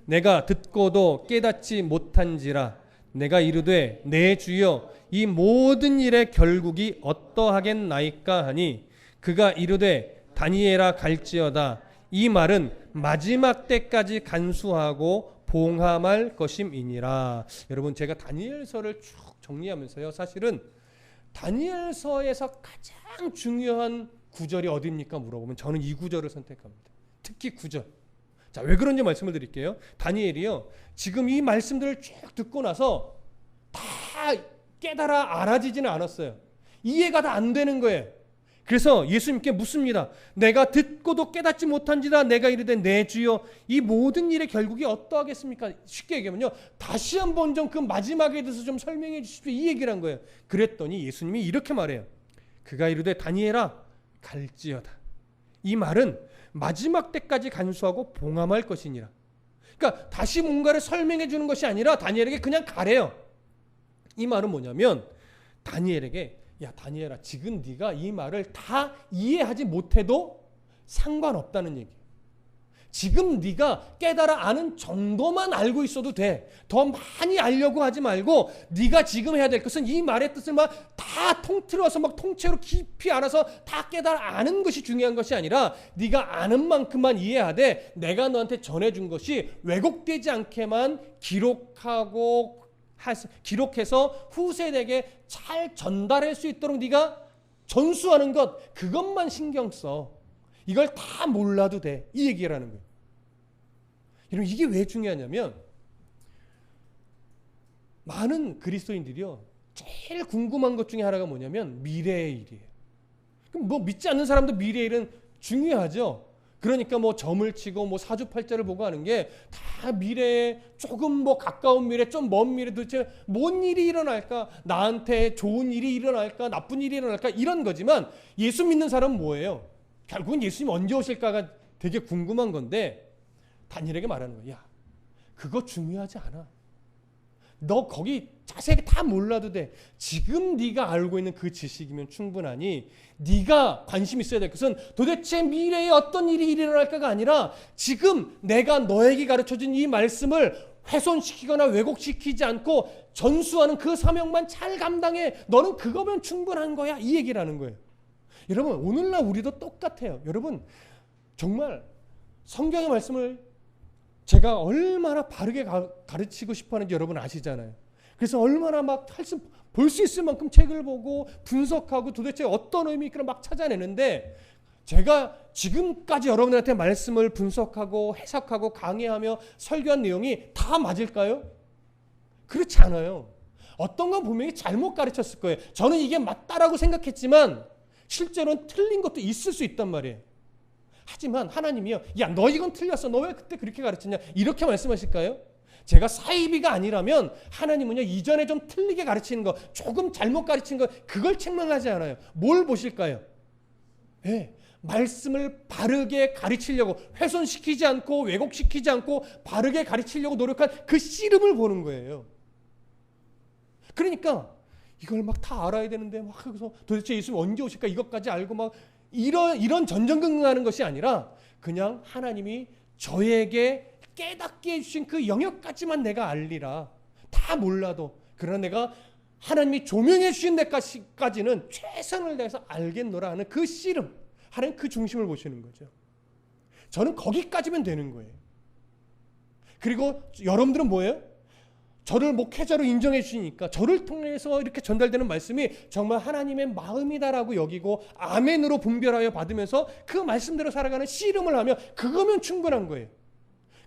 내가 듣고도 깨닫지 못한지라 내가 이르되 내 주여 이 모든 일의 결국이 어떠하겠나이까 하니 그가 이르되 다니엘아 갈지어다. 이 말은 마지막 때까지 간수하고 봉함할 것임이니라. 여러분 제가 다니엘서를 쭉 정리하면서요, 사실은 다니엘서에서 가장 중요한 구절이 어디입니까 물어보면 저는 이 구절을 선택합니다. 특히 9절. 자, 왜 그런지 말씀을 드릴게요. 다니엘이요, 지금 이 말씀들을 쭉 듣고 나서 다 깨달아 알아지지는 않았어요. 이해가 다 안 되는 거예요. 그래서 예수님께 묻습니다. 내가 듣고도 깨닫지 못한지라 내가 이르되 내 주여 이 모든 일의 결국이 어떠하겠습니까? 쉽게 얘기하면요, 다시 한번 좀 그 마지막에 대해서 좀 설명해 주십시오, 이 얘기를 한 거예요. 그랬더니 예수님이 이렇게 말해요. 그가 이르되 다니엘아 갈지어다. 이 말은 마지막 때까지 간수하고 봉함할 것이니라. 그러니까 다시 뭔가를 설명해 주는 것이 아니라 다니엘에게 그냥 가래요. 이 말은 뭐냐면 다니엘에게, 야 다니엘아, 지금 네가 이 말을 다 이해하지 못해도 상관없다는 얘기예요. 지금 네가 깨달아 아는 정도만 알고 있어도 돼. 더 많이 알려고 하지 말고 네가 지금 해야 될 것은 이 말의 뜻을 막 다 통틀어서 막 통째로 깊이 알아서 다 깨달아 아는 것이 중요한 것이 아니라 네가 아는 만큼만 이해하되 내가 너한테 전해준 것이 왜곡되지 않게만 기록해서 후세대에게 잘 전달할 수 있도록 네가 전수하는 것, 그것만 신경 써. 이걸 다 몰라도 돼. 이 얘기를 하는 거예요. 여러분 이게 왜 중요하냐면 많은 그리스도인들이요, 제일 궁금한 것 중에 하나가 뭐냐면 미래의 일이에요. 그럼 뭐 믿지 않는 사람도 미래의 일은 중요하죠. 그러니까 뭐 점을 치고 뭐 사주팔자를 보고 하는 게 다 미래에 조금 뭐 가까운 미래, 좀 먼 미래, 도대체 뭔 일이 일어날까? 나한테 좋은 일이 일어날까? 나쁜 일이 일어날까? 이런 거지만 예수 믿는 사람은 뭐예요? 결국은 예수님 언제 오실까가 되게 궁금한 건데 다니엘에게 말하는 거야. 야, 그거 중요하지 않아. 너 거기 자세히 다 몰라도 돼. 지금 네가 알고 있는 그 지식이면 충분하니 네가 관심 있어야 될 것은 도대체 미래에 어떤 일이 일어날까가 아니라 지금 내가 너에게 가르쳐준 이 말씀을 훼손시키거나 왜곡시키지 않고 전수하는 그 사명만 잘 감당해. 너는 그거면 충분한 거야. 이 얘기를 하는 거예요. 여러분 오늘날 우리도 똑같아요. 여러분 정말 성경의 말씀을 제가 얼마나 바르게 가르치고 싶어 하는지 여러분 아시잖아요. 그래서 얼마나 막 볼 수 있을 만큼 책을 보고 분석하고 도대체 어떤 의미일까 막 찾아내는데, 제가 지금까지 여러분들한테 말씀을 분석하고 해석하고 강의하며 설교한 내용이 다 맞을까요? 그렇지 않아요. 어떤 건 분명히 잘못 가르쳤을 거예요. 저는 이게 맞다라고 생각했지만 실제로는 틀린 것도 있을 수 있단 말이에요. 하지만 하나님이요, 야 너 이건 틀렸어. 너 왜 그때 그렇게 가르쳤냐? 이렇게 말씀하실까요? 제가 사이비가 아니라면 하나님은요, 이전에 좀 틀리게 가르치는 거, 조금 잘못 가르친 거, 그걸 책망하지 않아요. 뭘 보실까요? 네, 말씀을 바르게 가르치려고, 훼손시키지 않고 왜곡시키지 않고 바르게 가르치려고 노력한 그 씨름을 보는 거예요. 그러니까 이걸 막 다 알아야 되는데 막 그래서 도대체 예수님 언제 오실까 이것까지 알고 막 이런 전전긍긍하는 것이 아니라 그냥 하나님이 저에게 깨닫게 해주신 그 영역까지만 내가 알리라. 다 몰라도 그러나 내가 하나님이 조명해 주신 데까지는 최선을 다해서 알겠노라 하는 그 씨름, 하나님 그 중심을 보시는 거죠. 저는 거기까지면 되는 거예요. 그리고 여러분들은 뭐예요? 저를 목회자로 인정해 주시니까 저를 통해서 이렇게 전달되는 말씀이 정말 하나님의 마음이다라고 여기고 아멘으로 분별하여 받으면서 그 말씀대로 살아가는 씨름을 하며 그거면 충분한 거예요.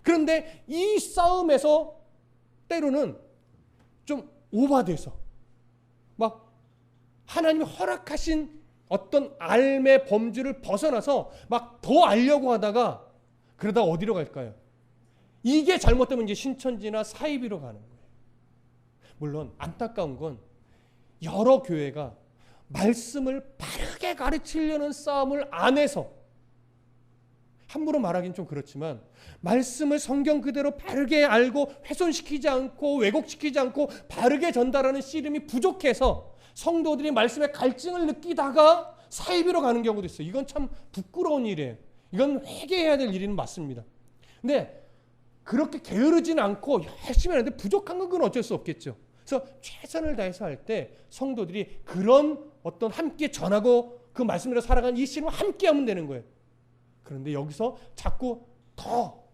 그런데 이 싸움에서 때로는 좀 오버돼서 막 하나님이 허락하신 어떤 삶의 범주를 벗어나서 막 더 알려고 하다가 그러다 어디로 갈까요? 이게 잘못되면 이제 신천지나 사이비로 가는 거예요. 물론 안타까운 건 여러 교회가 말씀을 바르게 가르치려는 싸움을 안 해서, 함부로 말하기는 좀 그렇지만 말씀을 성경 그대로 바르게 알고 훼손시키지 않고 왜곡시키지 않고 바르게 전달하는 씨름이 부족해서 성도들이 말씀의 갈증을 느끼다가 사이비로 가는 경우도 있어요. 이건 참 부끄러운 일이에요. 이건 회개해야 될 일은 맞습니다. 근데 그렇게 게으르진 않고 열심히 하는데 부족한 건 어쩔 수 없겠죠. 그래서 최선을 다해서 할 때 성도들이 그런 어떤 함께 전하고 그 말씀으로 살아가는 이 씨름을 함께 하면 되는 거예요. 그런데 여기서 자꾸 더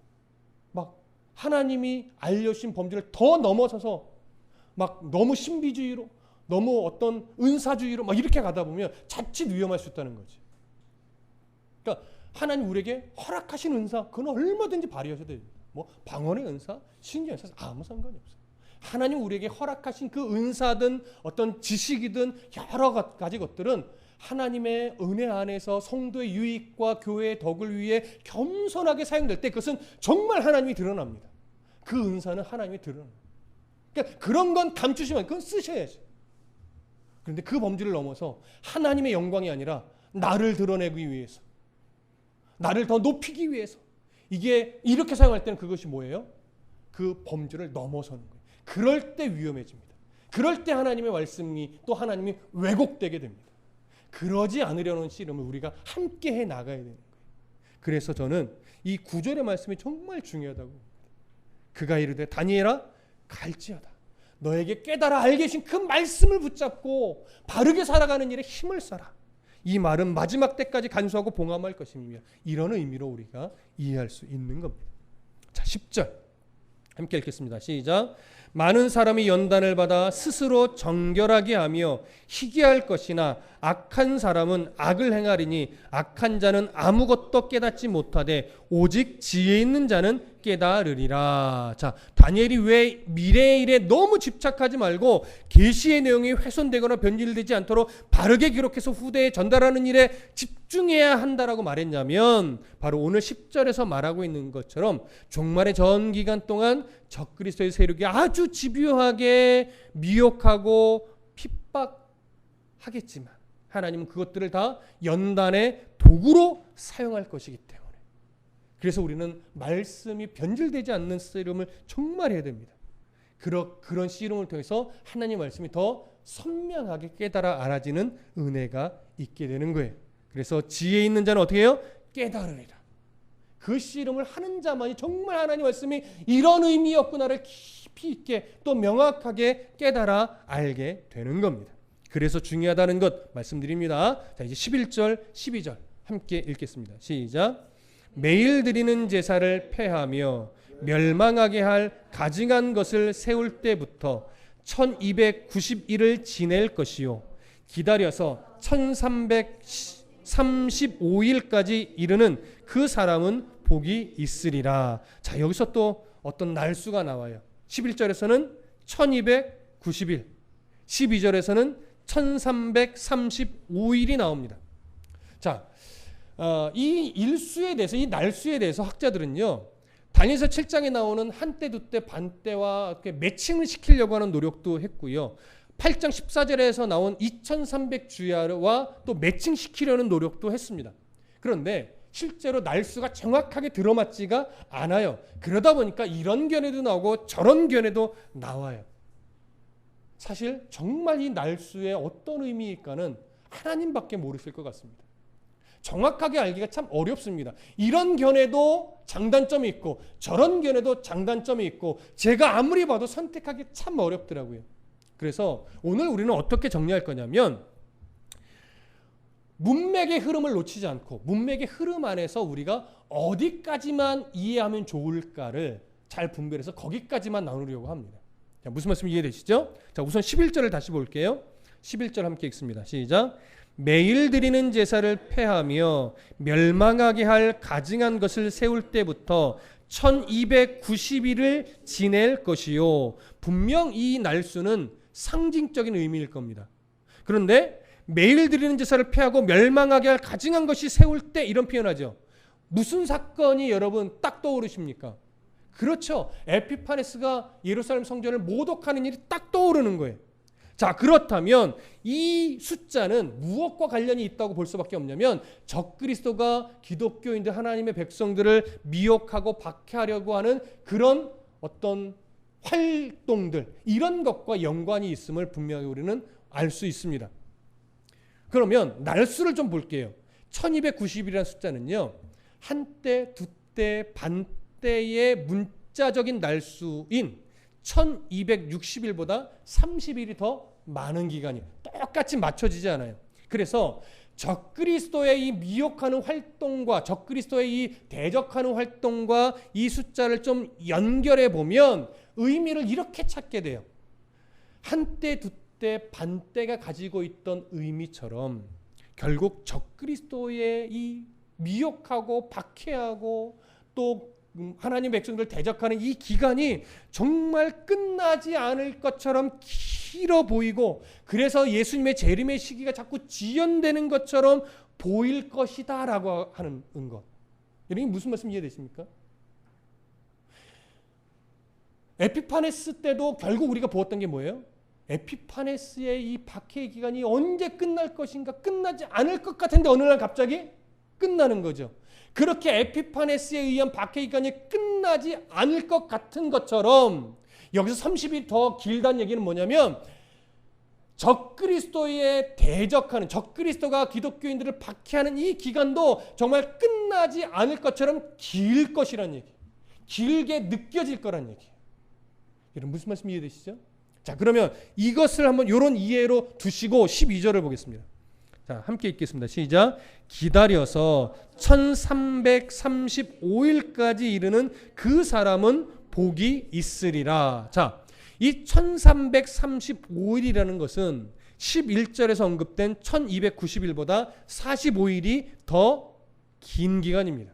막 하나님이 알려주신 범죄를 더 넘어서서 막 너무 신비주의로 너무 어떤 은사주의로 막 이렇게 가다 보면 자칫 위험할 수 있다는 거지. 그러니까 하나님 우리에게 허락하신 은사 그건 얼마든지 발휘하셔도 됩니다. 뭐 방언의 은사, 신기의 은사 아무 상관이 없어요. 하나님 우리에게 허락하신 그 은사든 어떤 지식이든 여러 가지 것들은 하나님의 은혜 안에서 성도의 유익과 교회의 덕을 위해 겸손하게 사용될 때 그것은 정말 하나님이 드러납니다. 그 은사는 하나님이 드러납니다. 그러니까 그런 건 감추시면 그건 쓰셔야지. 그런데 그 범주를 넘어서 하나님의 영광이 아니라 나를 드러내기 위해서, 나를 더 높이기 위해서 이게 이렇게 사용할 때는 그것이 뭐예요? 그 범주를 넘어서는 거예요. 그럴 때 위험해집니다. 그럴 때 하나님의 말씀이 또 하나님이 왜곡되게 됩니다. 그러지 않으려는 씨름을 우리가 함께 해 나가야 되는 거예요. 그래서 저는 이 9절의 말씀이 정말 중요하다고 봅니다. 그가 이르되 다니엘아 갈지어다. 너에게 깨달아 알게 하신 그 말씀을 붙잡고 바르게 살아가는 일에 힘을 써라. 이 말은 마지막 때까지 간수하고 봉함할 것이며 이런 의미로 우리가 이해할 수 있는 겁니다. 자, 10절 함께 읽겠습니다. 시작. 많은 사람이 연단을 받아 스스로 정결하게 하며 희귀할 것이나 악한 사람은 악을 행하리니 악한 자는 아무것도 깨닫지 못하되 오직 지혜 있는 자는 깨달으리라. 자, 다니엘이 왜 미래의 일에 너무 집착하지 말고 계시의 내용이 훼손되거나 변질되지 않도록 바르게 기록해서 후대에 전달하는 일에 집중해야 한다라고 말했냐면 바로 오늘 10절에서 말하고 있는 것처럼 종말의 전 기간 동안 적그리스도의 세력이 아주 집요하게 미혹하고 핍박하겠지만 하나님은 그것들을 다 연단의 도구로 사용할 것이기 때문에 그래서 우리는 말씀이 변질되지 않는 씨름을 정말 해야 됩니다. 그런 씨름을 통해서 하나님의 말씀이 더 선명하게 깨달아 알아지는 은혜가 있게 되는 거예요. 그래서 지혜 있는 자는 어떻게 해요? 깨달으리라. 그 씨름을 하는 자만이 정말 하나님의 말씀이 이런 의미였구나를 깊이 있게 또 명확하게 깨달아 알게 되는 겁니다. 그래서 중요하다는 것 말씀드립니다. 자, 이제 11절, 12절 함께 읽겠습니다. 시작. 매일 드리는 제사를 폐하며 멸망하게 할 가증한 것을 세울 때부터 1290일을 지낼 것이요 기다려서 1335일까지 이르는 그 사람은 복이 있으리라. 자, 여기서 또 어떤 날수가 나와요. 11절에서는 1290일, 12절에서는 1335일이 나옵니다. 자, 이 일수에 대해서, 이 날수에 대해서 학자들은요, 다니엘서 7장에 나오는 한때, 두때, 반때와 매칭을 시키려고 하는 노력도 했고요. 8장 14절에서 나온 2300주야와 또 매칭시키려는 노력도 했습니다. 그런데 실제로 날수가 정확하게 들어맞지가 않아요. 그러다 보니까 이런 견해도 나오고 저런 견해도 나와요. 사실 정말 이 날수의 어떤 의미일까는 하나님밖에 모르실 것 같습니다. 정확하게 알기가 참 어렵습니다. 이런 견해도 장단점이 있고 저런 견해도 장단점이 있고 제가 아무리 봐도 선택하기 참 어렵더라고요. 그래서 오늘 우리는 어떻게 정리할 거냐면 문맥의 흐름을 놓치지 않고 문맥의 흐름 안에서 우리가 어디까지만 이해하면 좋을까를 잘 분별해서 거기까지만 나누려고 합니다. 자, 무슨 말씀 이해되시죠? 자, 우선 11절을 다시 볼게요. 11절 함께 읽습니다. 시작. 매일 드리는 제사를 폐하며 멸망하게 할 가증한 것을 세울 때부터 1290일을 지낼 것이요. 분명 이 날수는 상징적인 의미일 겁니다. 그런데 매일 드리는 제사를 폐하고 멸망하게 할 가증한 것이 세울 때 이런 표현하죠. 무슨 사건이 여러분 딱 떠오르십니까? 그렇죠. 에피파네스가 예루살렘 성전을 모독하는 일이 딱 떠오르는 거예요. 자, 그렇다면 이 숫자는 무엇과 관련이 있다고 볼 수밖에 없냐면 적그리스도가 기독교인들 하나님의 백성들을 미혹하고 박해하려고 하는 그런 어떤 활동들 이런 것과 연관이 있음을 분명히 우리는 알 수 있습니다. 그러면 날수를 좀 볼게요. 1290이라는 숫자는요, 한때, 두때, 반때의 문자적인 날수인 1260일보다 30일이 더 많은 기간이 똑같이 맞춰지지 않아요. 그래서 적그리스도의 이 미혹하는 활동과 적그리스도의 이 대적하는 활동과 이 숫자를 좀 연결해 보면 의미를 이렇게 찾게 돼요. 한때, 두때, 반때가 가지고 있던 의미처럼 결국 적그리스도의 이 미혹하고 박해하고 또 하나님 백성들을 대적하는 이 기간이 정말 끝나지 않을 것처럼 길어 보이고, 그래서 예수님의 재림의 시기가 자꾸 지연되는 것처럼 보일 것이다 라고 하는 것. 여러분 무슨 말씀 이해되십니까? 에피파네스 때도 결국 우리가 보았던 게 뭐예요? 에피파네스의 이 박해의 기간이 언제 끝날 것인가, 끝나지 않을 것 같은데 어느 날 갑자기 끝나는 거죠. 그렇게 에피파네스에 의한 박해 기간이 끝나지 않을 것 같은 것처럼 여기서 30일 더 길다는 얘기는 뭐냐면, 적그리스도에 대적하는, 적그리스도가 기독교인들을 박해하는 이 기간도 정말 끝나지 않을 것처럼 길 것이라는 얘기, 길게 느껴질 거란 얘기. 여러분 무슨 말씀 이해되시죠? 자, 그러면 이것을 한번 이런 이해로 두시고 12절을 보겠습니다. 자, 함께 읽겠습니다. 시작. 기다려서 1335일까지 이르는 그 사람은 복이 있으리라. 자, 이 1335일이라는 것은 11절에서 언급된 1290일보다 45일이 더 긴 기간입니다.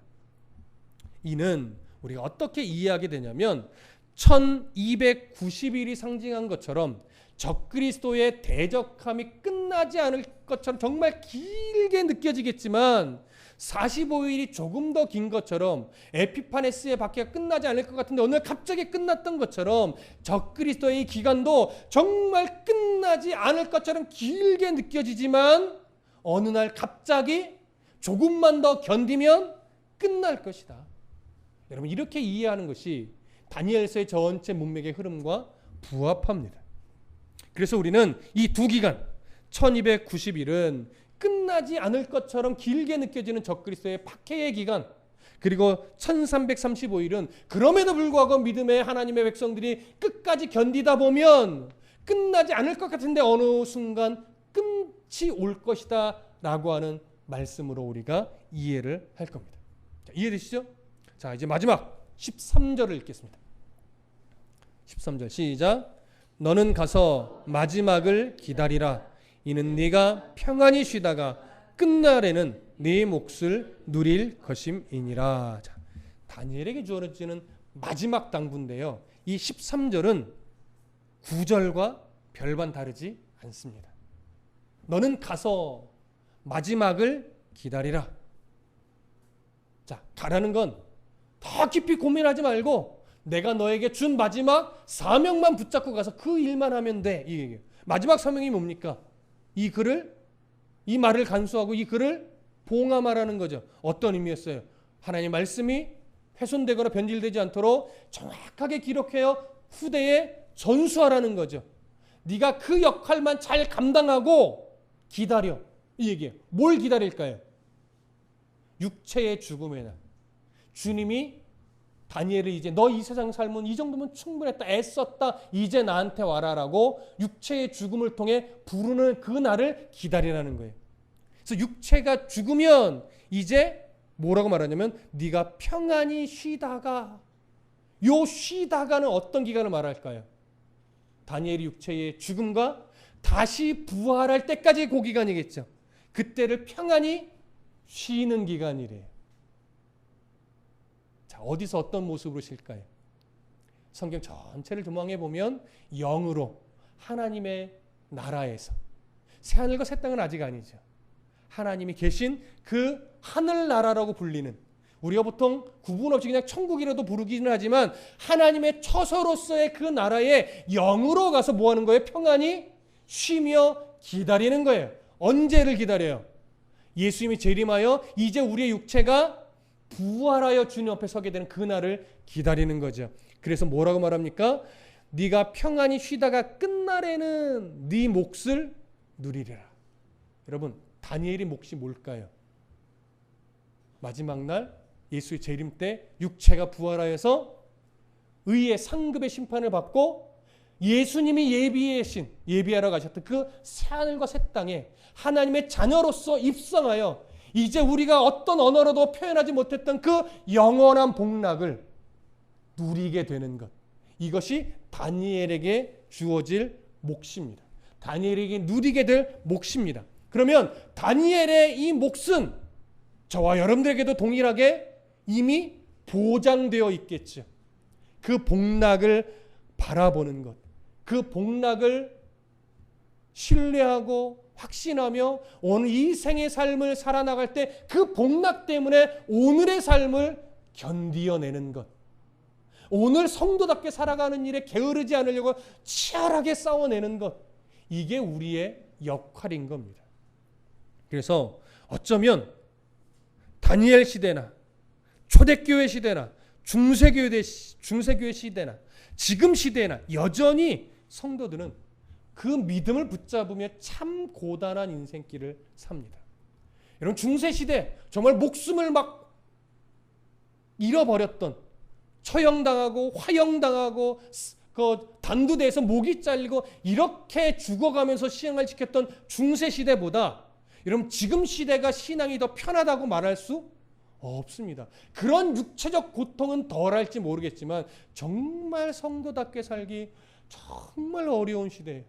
이는 우리가 어떻게 이해하게 되냐면 1290일이 상징한 것처럼 적그리스도의 대적함이 끝나지 않을 것처럼 정말 길게 느껴지겠지만 45일이 조금 더 긴 것처럼 에피파네스의 박해가 끝나지 않을 것 같은데 오늘 갑자기 끝났던 것처럼 적그리스도의 기간도 정말 끝나지 않을 것처럼 길게 느껴지지만 어느 날 갑자기 조금만 더 견디면 끝날 것이다. 여러분 이렇게 이해하는 것이 다니엘서의 전체 문맥의 흐름과 부합합니다. 그래서 우리는 이 두 기간 1290일은 끝나지 않을 것처럼 길게 느껴지는 적그리스도의 박해의 기간, 그리고 1335일은 그럼에도 불구하고 믿음의 하나님의 백성들이 끝까지 견디다 보면 끝나지 않을 것 같은데 어느 순간 끝이 올 것이다 라고 하는 말씀으로 우리가 이해를 할 겁니다. 자, 이해되시죠? 자, 이제 마지막 13절을 읽겠습니다. 13절 시작. 너는 가서 마지막을 기다리라. 이는 네가 평안히 쉬다가 끝날에는 네 몫을 누릴 것임이니라. 자, 다니엘에게 주어지는 마지막 당부인데요. 이 13절은 9절과 별반 다르지 않습니다. 너는 가서 마지막을 기다리라. 자, 가라는 건 더 깊이 고민하지 말고 내가 너에게 준 마지막 사명만 붙잡고 가서 그 일만 하면 돼. 이 얘기예요. 마지막 사명이 뭡니까? 이 말을 간수하고 이 글을 봉함하라는 거죠. 어떤 의미였어요? 하나님의 말씀이 훼손되거나 변질되지 않도록 정확하게 기록해요. 후대에 전수하라는 거죠. 네가 그 역할만 잘 감당하고 기다려. 이 얘기예요. 뭘 기다릴까요? 육체의 죽음의 날. 주님이 다니엘을 이제 너 이 세상 삶은 이 정도면 충분했다. 애썼다. 이제 나한테 와라라고 육체의 죽음을 통해 부르는 그 날을 기다리라는 거예요. 그래서 육체가 죽으면 이제 뭐라고 말하냐면 네가 평안히 쉬다가, 요 쉬다가는 어떤 기간을 말할까요? 다니엘이 육체의 죽음과 다시 부활할 때까지 그 기간이겠죠. 그때를 평안히 쉬는 기간이래요. 자, 어디서 어떤 모습으로 쉴까요? 성경 전체를 조망해 보면 영으로 하나님의 나라에서, 새하늘과 새 땅은 아직 아니죠. 하나님이 계신 그 하늘나라라고 불리는, 우리가 보통 구분 없이 그냥 천국이라도 부르기는 하지만 하나님의 처소로서의 그 나라에 영으로 가서 뭐 하는 거예요? 평안히 쉬며 기다리는 거예요. 언제를 기다려요? 예수님이 재림하여 이제 우리의 육체가 부활하여 주님 앞에 서게 되는 그날을 기다리는 거죠. 그래서 뭐라고 말합니까? 네가 평안히 쉬다가 끝날에는 네 몫을 누리리라. 여러분, 다니엘의 몫이 뭘까요? 마지막 날 예수의 재림 때 육체가 부활하여서 의의 상급의 심판을 받고 예수님이 예비하러 가셨던 그 새하늘과 새 땅에 하나님의 자녀로서 입성하여 이제 우리가 어떤 언어로도 표현하지 못했던 그 영원한 복락을 누리게 되는 것. 이것이 다니엘에게 주어질 몫입니다. 다니엘에게 누리게 될 몫입니다. 그러면 다니엘의 이 몫은 저와 여러분들에게도 동일하게 이미 보장되어 있겠죠. 그 복락을 바라보는 것, 그 복락을 신뢰하고 확신하며 오늘 이 생의 삶을 살아나갈 때 그 복락 때문에 오늘의 삶을 견디어내는 것, 오늘 성도답게 살아가는 일에 게으르지 않으려고 치열하게 싸워내는 것, 이게 우리의 역할인 겁니다. 그래서 어쩌면 다니엘 시대나 초대교회 시대나 중세교회 시대나 지금 시대나 여전히 성도들은 그 믿음을 붙잡으며 참 고단한 인생길을 삽니다. 여러분, 중세시대 정말 목숨을 막 잃어버렸던, 처형당하고 화형당하고 그 단두대에서 목이 잘리고 이렇게 죽어가면서 신앙을 지켰던 중세시대보다 여러분 지금 시대가 신앙이 더 편하다고 말할 수 없습니다. 그런 육체적 고통은 덜할지 모르겠지만 정말 성도답게 살기 정말 어려운 시대예요.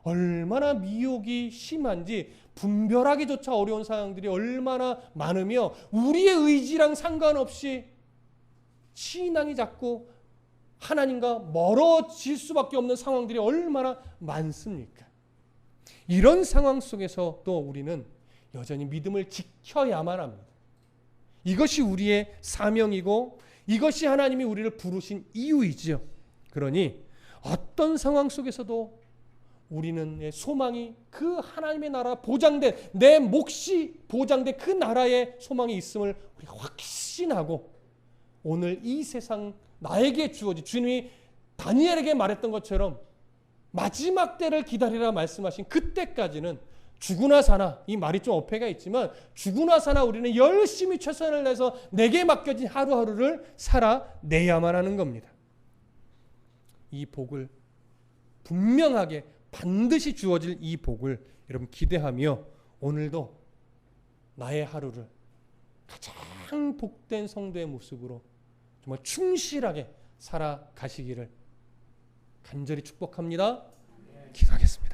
얼마나 미혹이 심한지 분별하기조차 어려운 상황들이 얼마나 많으며 우리의 의지랑 상관없이 신앙이 자꾸 하나님과 멀어질 수밖에 없는 상황들이 얼마나 많습니까? 이런 상황 속에서 또 우리는 여전히 믿음을 지켜야만 합니다. 이것이 우리의 사명이고 이것이 하나님이 우리를 부르신 이유이지요. 그러니 어떤 상황 속에서도 우리는 소망이 그 하나님의 나라 보장된 내 몫이 보장된 그 나라의 소망이 있음을 우리가 확신하고 오늘 이 세상 나에게 주어진 주님이 다니엘에게 말했던 것처럼 마지막 때를 기다리라 말씀하신 그때까지는 죽으나 사나, 이 말이 좀 어폐가 있지만 죽으나 사나 우리는 열심히 최선을 내서 내게 맡겨진 하루하루를 살아내야만 하는 겁니다. 이 복을 분명하게 반드시 주어질 이 복을 여러분 기대하며 오늘도 나의 하루를 가장 복된 성도의 모습으로 정말 충실하게 살아가시기를 간절히 축복합니다. 기도하겠습니다.